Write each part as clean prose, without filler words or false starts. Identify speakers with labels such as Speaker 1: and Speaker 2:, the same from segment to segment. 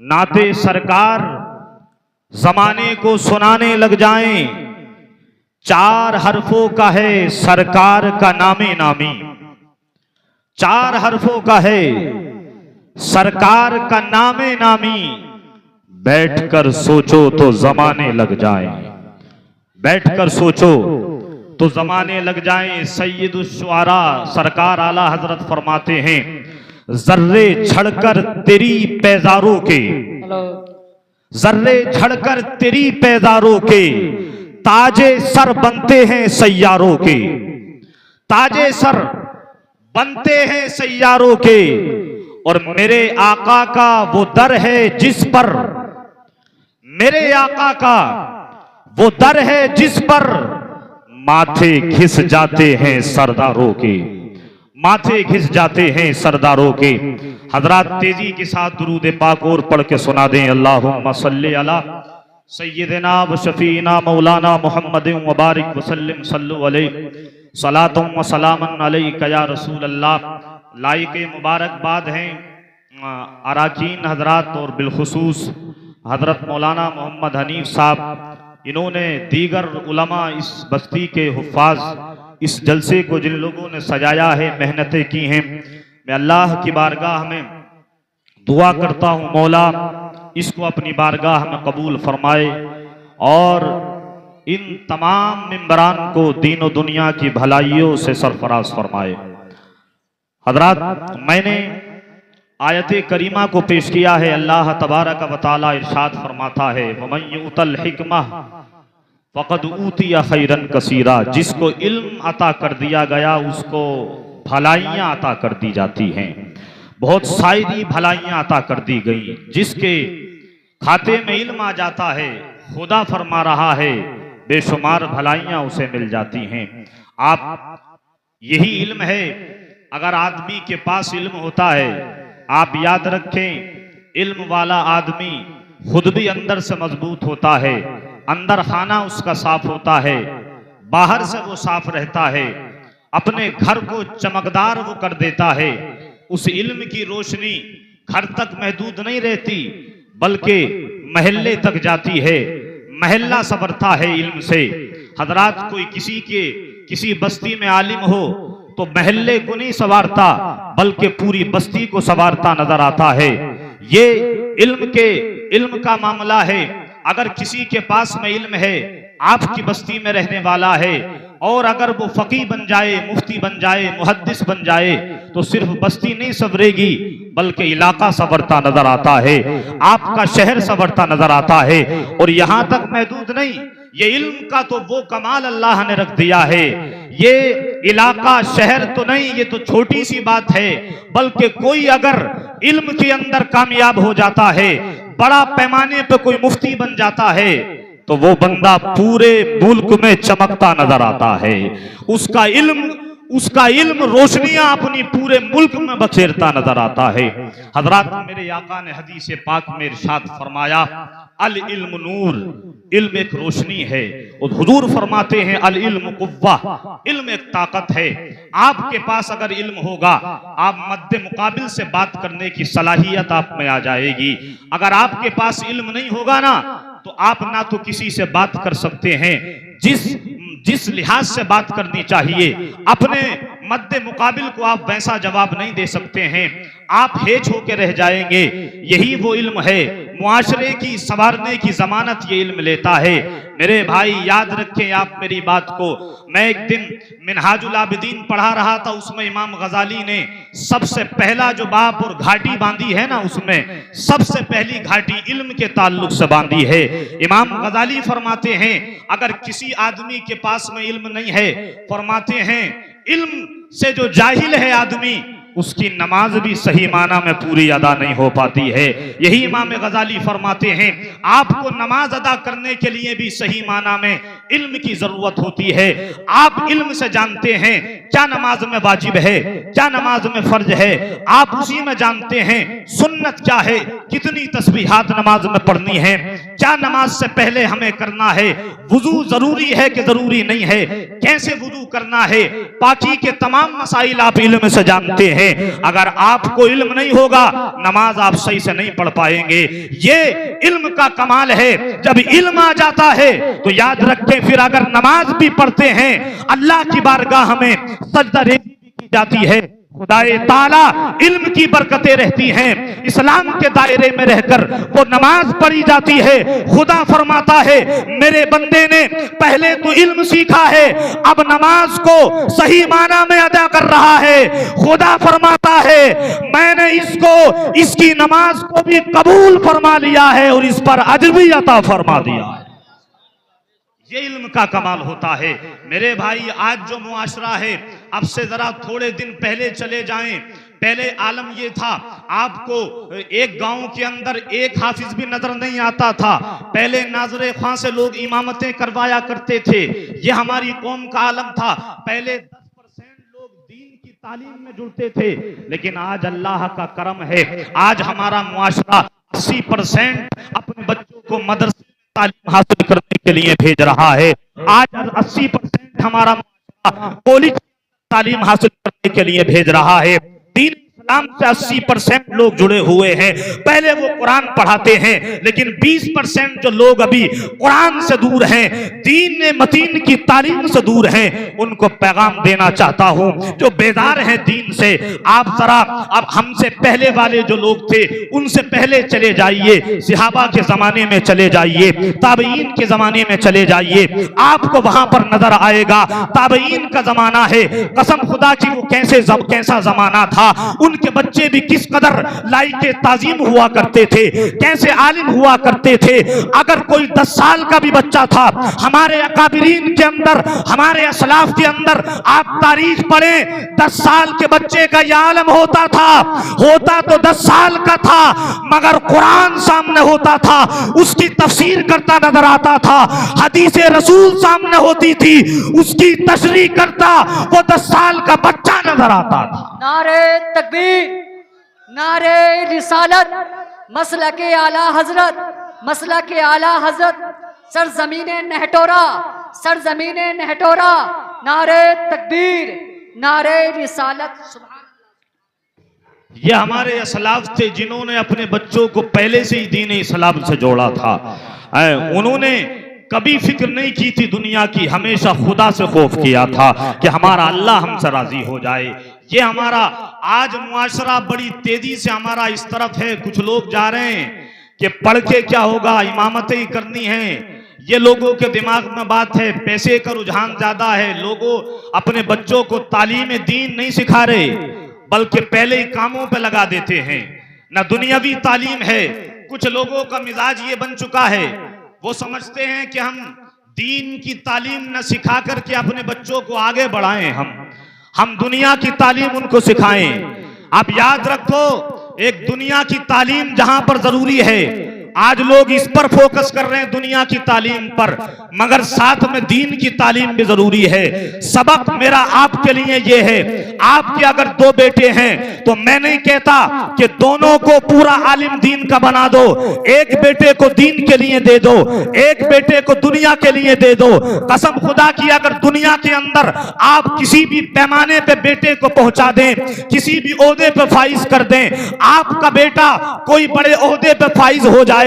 Speaker 1: नाते सरकार जमाने को सुनाने लग जाएं। 4 हरफों का है सरकार का नामे नामी, 4 हरफों का है सरकार का नामे नामी। बैठकर सोचो तो जमाने लग जाएं, बैठकर सोचो तो जमाने लग जाएं। सैयदुश शुआरा सरकार आला हजरत फरमाते हैं, जर्रे झड़कर तेरी पैजारों के, जर्रे झड़कर तेरी पैजारों के ताजे सर बनते हैं सैयारों के, ताजे सर बनते हैं सैयारों के। और मेरे आका का वो दर है जिस पर, मेरे आका का वो दर है जिस पर माथे घिस जाते हैं सरदारों के, माथे घिस जाते हैं सरदारों के। हजरात तेजी के साथ दुरूद पाक और पढ़ के सुना दें। अल्लाहुम्मा सल्ली अला सय्यिदना व शफीना मौलाना मुहम्मदिन व बारिक वसल्लिम सल्लु अलैहि सलातुम व सलामन अलैका या रसूल अल्लाह। लाइके मुबारकबाद हैं अराकीन हजरात और बिलखुसूस हजरत मौलाना मोहम्मद हनीफ साहब। इन्होंने दीगर उलमा इस बस्ती के हुफ़ाज इस जलसे को जिन लोगों ने सजाया है, मेहनतें की हैं, मैं अल्लाह की बारगाह में दुआ करता हूँ मौला इसको अपनी बारगाह में कबूल फरमाए और इन तमाम मेंबरान को दीन और दुनिया की भलाइयों से सरफराज फरमाए। हजरात मैंने आयत करीमा को पेश किया है। अल्लाह तबारक व तआला इरशाद फरमाता है, वमन युतल हिकमा फ़क़द ऊतिया खैरन कसीरा। जिसको इल्म अता कर दिया गया उसको भलाइयाँ अता कर दी जाती हैं, बहुत सारी भलाइयाँ अता कर दी गई। जिसके खाते में इल्म आ जाता है, खुदा फरमा रहा है बेशुमार भलाइयाँ उसे मिल जाती हैं। आप यही इल्म है, अगर आदमी के पास इल्म होता है, आप याद रखें इल्म वाला आदमी खुद भी अंदर से मजबूत होता है, अंदर खाना उसका साफ होता है, बाहर से वो साफ रहता है, अपने घर को चमकदार वो कर देता है। उस इल्म की रोशनी घर तक महदूद नहीं रहती बल्कि महल्ले तक जाती है, महल्ला संवरता है इल्म से। हजरात कोई किसी बस्ती में आलिम हो तो महल्ले को नहीं संवारता बल्कि पूरी बस्ती को संवारता नजर आता है। ये इल्म का मामला है। अगर किसी के पास में इल्म है, आपकी बस्ती में रहने वाला है, और अगर वो फकीह बन जाए, मुफ्ती बन जाए, मुहद्दिस बन जाए तो सिर्फ बस्ती नहीं संवरेगी बल्कि इलाका संवरता नजर आता है, आपका शहर संवरता नजर आता है। और यहां तक महदूद नहीं, ये इल्म का तो वो कमाल अल्लाह ने रख दिया है। ये इलाका शहर तो नहीं, ये तो छोटी सी बात है, बल्कि कोई अगर इल्म के अंदर कामयाब हो जाता है, बड़ा पैमाने पे कोई मुफ्ती बन जाता है तो वो बंदा पूरे मुल्क में चमकता नजर आता है। उसका इल्म रोशनियां अपनी पूरे मुल्क में बखेरता नजर आता है। हजरात मेरे आका ने हदीस पाक में इरशाद फरमाया, अल इल्म नूर, इल्म एक रोशनी है। और हुजूर फरमाते हैं अल इल्म कुव्वा, इल्म एक ताकत है। आपके पास अगर इल्म होगा, आप मद्दे मुकाबिल से बात करने की सलाहियत आप में आ जाएगी। अगर आपके पास इल्म नहीं होगा ना तो आप ना तो किसी से बात कर सकते हैं, जिस लिहाज से बात करनी चाहिए, अपने मद्दे मुकाबिल को आप वैसा जवाब नहीं दे सकते हैं, आप हेच होके रह जाएंगे। यही वो इल्म है, मुआशरे की संवारने की जमानत ये इल्म लेता है। मेरे भाई याद रखें आप मेरी बात को। मैं एक दिन मिनहाजुल आबिदीन पढ़ा रहा था, उसमें इमाम गजाली ने सबसे पहला जो बाब और घाटी बांधी है ना, उसमें सबसे पहली घाटी इल्म के ताल्लुक से बांधी है। इमाम गजाली फरमाते हैं अगर किसी आदमी के पास में इल्म नहीं है, फरमाते हैं इल्म से जो जाहिल है आदमी, उसकी नमाज भी सही माना में पूरी अदा नहीं हो पाती है। यही इमाम गजाली फरमाते हैं आपको नमाज अदा करने के लिए भी सही माना में इल्म की जरूरत होती है। आप इल्म से जानते हैं क्या नमाज में वाजिब है, क्या नमाज में फर्ज है, आप उसी में जानते हैं सुन्नत क्या है, कितनी तस्बीहात नमाज में पढ़नी है, क्या नमाज से पहले हमें करना है, वुजू जरूरी है कि जरूरी नहीं है, कैसे वुजू करना है, पाकी के तमाम मसाइल आप इल्म से जानते हैं। अगर आपको इल्म नहीं होगा नमाज आप सही से नहीं पढ़ पाएंगे। ये इल्म का कमाल है। जब इल्म आ जाता है तो याद रखें, फिर अगर नमाज भी पढ़ते हैं अल्लाह की बारगाह में सजदा रेज़ी भी की जाती है। खुदाए ताला इल्म की बरकतें रहती हैं। इस्लाम के दायरे में रहकर वो नमाज पढ़ी जाती है। खुदा फरमाता है मेरे बंदे ने पहले तो इल्म सीखा है, अब नमाज को सही माना में अदा कर रहा है। खुदा फरमाता है मैंने इसको, इसकी नमाज को भी कबूल फरमा लिया है और इस पर अजर भी अता फरमा दिया है। ये इल्म का कमाल होता है। मेरे भाई आज जो मुआशरा है, अब से जरा थोड़े दिन पहले चले जाएं, पहले आलम ये था आपको एक गांव के अंदर एक हाफिज भी नजर नहीं आता था। पहले नाजरे ख्वां से लोग इमामतें करवाया करते थे। ये हमारी कौम का आलम था। पहले 10% लोग दीन की तालीम में जुड़ते थे, लेकिन आज अल्लाह का करम है, आज हमारा मुआशरा 80% अपने बच्चों को मदरसे तालीम हासिल करने के लिए भेज रहा है। आज 80% हमारा कॉलेज तालीम हासिल करने के लिए भेज रहा है। दीन इस्लाम से 80% लोग जुड़े हुए हैं। पहले वो कुरान पढ़ाते हैं, लेकिन 20% जो लोग अभी कुरान से दूर हैं, दीन मतीन की तालीम से दूर हैं, उनको पैगाम देना चाहता हूं जो बेदार हैं दीन से। आप जरा अब हमसे पहले वाले जो लोग थे उनसे पहले चले जाइए, सहाबा के जमाने में चले जाइए, ताबईन के जमाने में चले जाइए, आपको वहां पर नजर आएगा ताबईन का जमाना है। कसम खुदा की वो कैसा जमाना था। उनके बच्चे भी किस कदर लाइके ताजीम हुआ करते थे, कैसे आलिम हुआ करते थे। अगर कोई 10 साल का भी बच्चा था, हमारे अकाबिरीन के अंदर, हमारे असलाफ के अंदर आप तारीख पढ़ें, 10 साल के बच्चे का यह आलम होता तो 10 साल का था, मगर कुरान सामने होता था, उसकी तफसीर करता नजर आता था। हदीसे रसूल सामने होती थी, उसकी तशरीह करता वो 10 साल का बच्चा नजर आता था।
Speaker 2: नारे तकबीर, नारे रिसालत, मसला के आला हजरत, मसला के आला हजरत, सरजमीने नहटोरा, सरजमीने नहटोरा, नारे तकबीर, नारे रिसालत।
Speaker 1: ये हमारे असलाफ थे जिन्होंने अपने बच्चों को पहले से ही दीन इस्लाम से जोड़ा था। उन्होंने कभी फिक्र नहीं की थी दुनिया की, हमेशा खुदा से खौफ किया था कि हमारा अल्लाह हमसे राजी हो जाए। ये हमारा आज मुआशरा बड़ी तेजी से हमारा इस तरफ है। कुछ लोग जा रहे हैं कि पढ़ के क्या होगा, इमामतें ही करनी है। ये लोगों के दिमाग में बात है, पैसे का रुझान ज्यादा है। लोगों अपने बच्चों को तालीम दीन नहीं सिखा रहे, बल्कि पहले ही कामों पे लगा देते हैं। ना दुनियावी तालीम है। कुछ लोगों का मिजाज ये बन चुका है, वो समझते हैं कि हम दीन की तालीम न सिखा करके अपने बच्चों को आगे बढ़ाएं, हम दुनिया की तालीम उनको सिखाएं। आप याद रखो, एक दुनिया की तालीम जहां पर जरूरी है, आज लोग इस पर फोकस कर रहे हैं दुनिया की तालीम पर, मगर साथ में दीन की तालीम भी जरूरी है। सबक मेरा आपके लिए ये है, आपके अगर 2 बेटे हैं तो मैं नहीं कहता कि दोनों को पूरा आलिम दीन का बना दो। एक बेटे को दीन के लिए दे दो, एक बेटे को दुनिया के लिए दे दो। कसम खुदा की अगर दुनिया के अंदर आप किसी भी पैमाने पे बेटे को पहुंचा दें, किसी भी ओहदे पे फाइज कर दें, आपका बेटा कोई बड़े ओहदे पे फाइज हो जाए,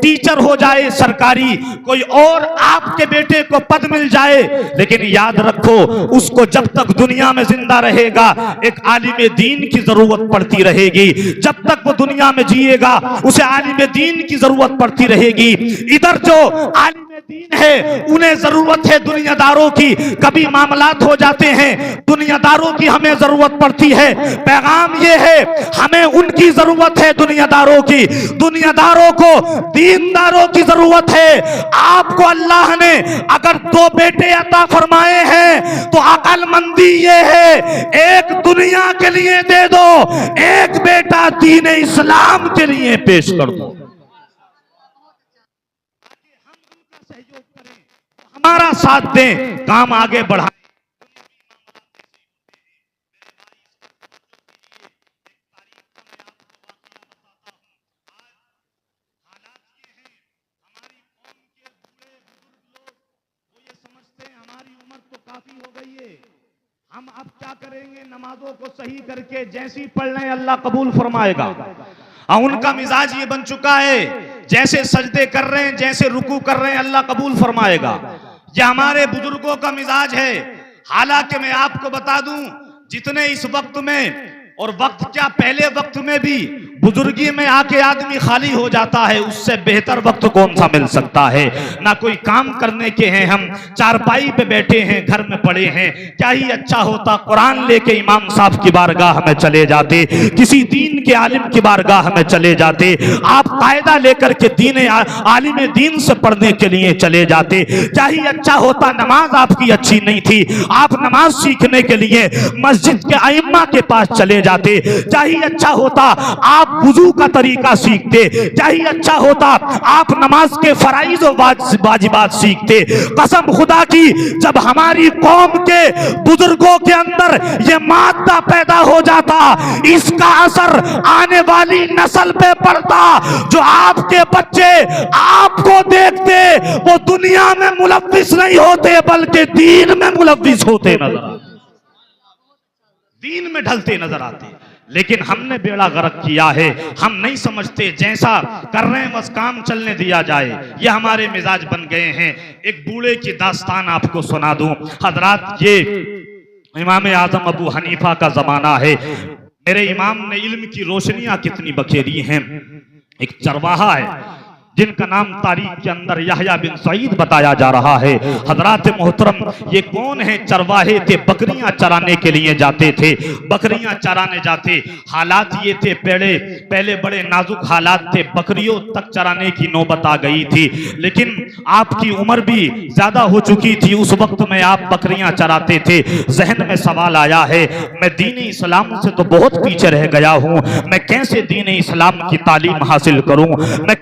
Speaker 1: टीचर हो जाए सरकारी, कोई और आपके बेटे को पद मिल जाए, लेकिन याद रखो उसको जब तक दुनिया में जिंदा रहेगा एक आलिम दीन की जरूरत पड़ती रहेगी। जब तक वो दुनिया में जिएगा उसे आलिम दीन की जरूरत पड़ती रहेगी। इधर जो आलिम दीन है उन्हें जरूरत है दुनियादारों की। कभी मामलात हो जाते हैं, दुनियादारों की हमें जरूरत पड़ती है। पैगाम ये है, हमें उनकी जरूरत है दुनियादारों की, दुनियादारों को दीनदारों की जरूरत है। आपको अल्लाह ने अगर 2 बेटे अता फरमाए हैं तो अकलमंदी ये है, एक दुनिया के लिए दे दो, एक बेटा दीन इस्लाम के लिए पेश कर दो। हमारा साथ दें, काम आगे बढ़ाएं। हम अब क्या करेंगे, नमाजों को सही करके जैसी पढ़ लें अल्लाह कबूल फरमाएगा। और उनका मिजाज ये बन चुका है, जैसे सजदे कर रहे हैं, जैसे रुकू कर रहे हैं, अल्लाह कबूल फरमाएगा। ये हमारे बुजुर्गों का मिजाज है। हालांकि मैं आपको बता दूं, जितने इस वक्त में, और वक्त क्या पहले वक्त में भी बुजुर्गी में आके आदमी खाली हो जाता है, उससे बेहतर वक्त कौन सा मिल सकता है। ना कोई काम करने के हैं, हम चारपाई पे बैठे हैं, घर में पड़े हैं। क्या ही अच्छा होता कुरान लेके इमाम साहब की बारगाह में चले जाते, किसी दीन के आलिम की बारगाह में चले जाते, आप कायदा लेकर के आलिम दीन से पढ़ने के लिए चले जाते। क्या ही अच्छा होता, नमाज आपकी अच्छी नहीं थी, आप नमाज सीखने के लिए मस्जिद के आइम्मा के पास चले जाते। क्या ही अच्छा होता, आप वुजू का तरीका सीखते। क्या ही अच्छा होता, आप नमाज के फराइज और वाजिबात सीखते। कसम खुदा की, जब हमारी कौम के बुजुर्गों के अंदर ये मादा पैदा हो जाता, इसका असर आने वाली नस्ल पे पड़ता। जो आपके बच्चे आपको देखते, वो दुनिया में मुलव्विस नहीं होते, बल्कि दीन में मुलव्विस होते नजर आते, दीन में ढलते नजर आते। लेकिन हमने बेड़ा गर्क किया है, हम नहीं समझते, जैसा कर रहे हैं बस काम चलने दिया जाए। ये हमारे मिजाज बन गए हैं। एक बूढ़े की दास्तान आपको सुना दूं हजरात। ये इमाम आजम अबू हनीफा का जमाना है। मेरे इमाम ने इल्म की रोशनियां कितनी बखेरी हैं। एक चरवाहा है जिनका नाम तारीख के अंदर यहया बिन सईद बताया जा रहा है। हजरात मोहतरम, ये कौन है? चरवाहे थे, बकरियां चराने के लिए जाते थे, बकरियां चराने जाते। हालात ये थे, पहले बड़े नाजुक हालात थे, बकरियों तक चराने की नौबत आ गई थी। लेकिन आपकी उम्र भी ज्यादा हो चुकी थी, उस वक्त में आप बकरियां चराते थे। जहन में सवाल आया है, मैं दीन इस्लाम से तो बहुत पीछे रह गया हूं, मैं कैसे दीन इस्लाम की तालीम हासिल करूं, मैं